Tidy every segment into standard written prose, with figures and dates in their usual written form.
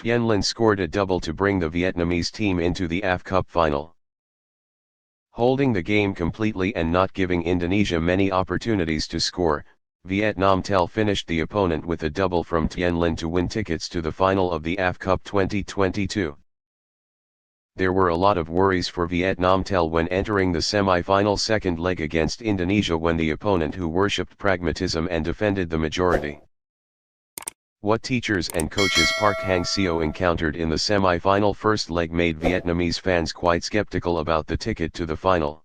Tien Linh scored a double to bring the Vietnamese team into the AFF Cup final. Holding the game completely and not giving Indonesia many opportunities to score, Vietnamese finished the opponent with a double from Tien Linh to win tickets to the final of the AFF Cup 2022. There were a lot of worries for Vietnamese when entering the semi-final second leg against Indonesia when the opponent who worshipped pragmatism and defended the majority. What teachers and coaches Park Hang-seo encountered in the semi-final first leg made Vietnamese fans quite skeptical about the ticket to the final.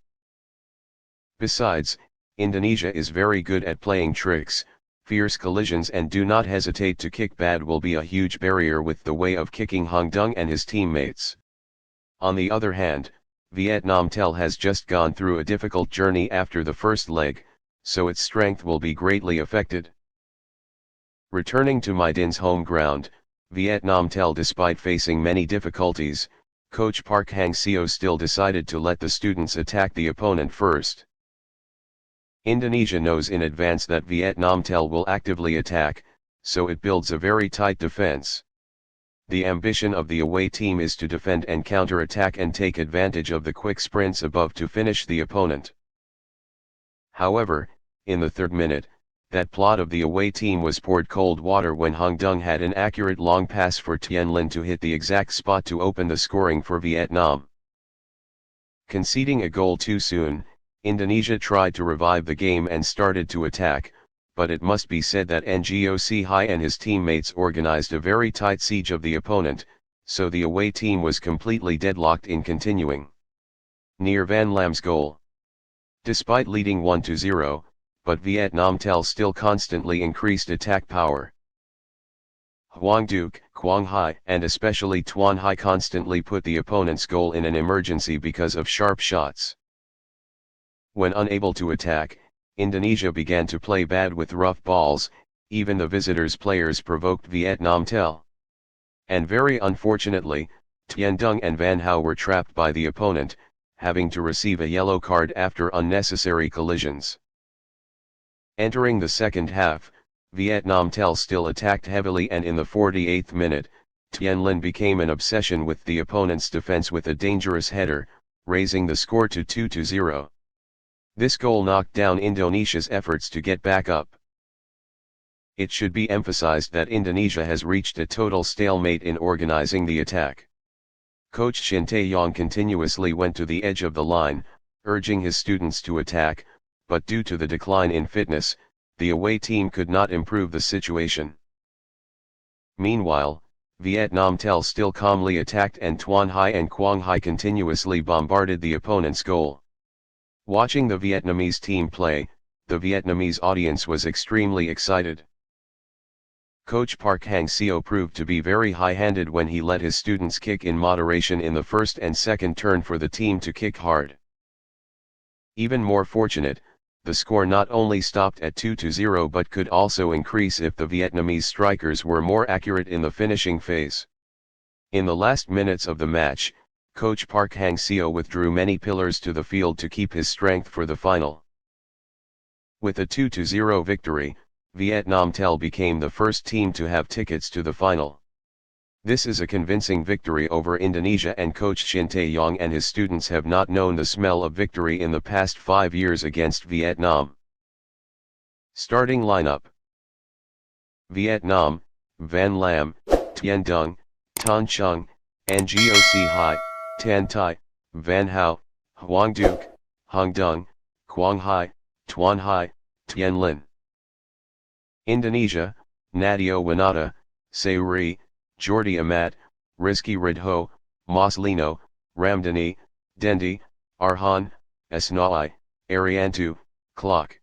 Besides, Indonesia is very good at playing tricks, fierce collisions and do not hesitate to kick. Bad will be a huge barrier with the way of kicking Hong Dung and his teammates. On the other hand, Vietnamese has just gone through a difficult journey after the first leg, so its strength will be greatly affected. Returning to Maiden's home ground, Vietnamese, despite facing many difficulties, coach Park Hang-seo still decided to let the students attack the opponent first. Indonesia knows in advance that Vietnamese will actively attack, so it builds a very tight defense. The ambition of the away team is to defend and counter-attack and take advantage of the quick sprints above to finish the opponent. However, in the third minute, that plot of the away team was poured cold water when Hong Dung had an accurate long pass for Tien Linh to hit the exact spot to open the scoring for Vietnam. Conceding a goal too soon, Indonesia tried to revive the game and started to attack, but it must be said that Ngoc Hai and his teammates organized a very tight siege of the opponent, so the away team was completely deadlocked in continuing. Near Van Lam's goal. Despite leading 1-0, but Vietnamese still constantly increased attack power. Hoang Duc, Quang Hai and especially Tuan Hai constantly put the opponent's goal in an emergency because of sharp shots. When unable to attack, Indonesia began to play bad with rough balls, even the visitors' players provoked Vietnamese. And very unfortunately, Tien Dung and Van Hao were trapped by the opponent, having to receive a yellow card after unnecessary collisions. Entering the second half, Vietnamese still attacked heavily and in the 48th minute, Tien Linh became an obsession with the opponent's defense with a dangerous header, raising the score to 2-0. This goal knocked down Indonesia's efforts to get back up. It should be emphasized that Indonesia has reached a total stalemate in organizing the attack. Coach Shin Tae-yong continuously went to the edge of the line, urging his students to attack, but due to the decline in fitness, the away team could not improve the situation. Meanwhile, Vietnamese still calmly attacked and Tuan Hai and Quang Hai continuously bombarded the opponent's goal. Watching the Vietnamese team play, the Vietnamese audience was extremely excited. Coach Park Hang-seo proved to be very high-handed when he let his students kick in moderation in the first and second turn for the team to kick hard. Even more fortunate, the score not only stopped at 2-0 but could also increase if the Vietnamese strikers were more accurate in the finishing phase. In the last minutes of the match, coach Park Hang-seo withdrew many pillars to the field to keep his strength for the final. With a 2-0 victory, Vietnamese became the first team to have tickets to the final. This is a convincing victory over Indonesia, and coach Shin Tae-yong and his students have not known the smell of victory in the past 5 years against Vietnam. Starting lineup: Vietnam, Van Lam, Tien Dung, Tan Chung, Ngoc Hai, Tan Tai, Van Hao, Hoang Duc, Hong Dung, Quang Hai, Tuan Hai, Tien Linh. Indonesia: Nadio Winata, Sayuri, Jordi Amat, Rizky Ridho, Moslino, Ramdhani, Dendi, Arhan, Esnai, Ariantu, Clock.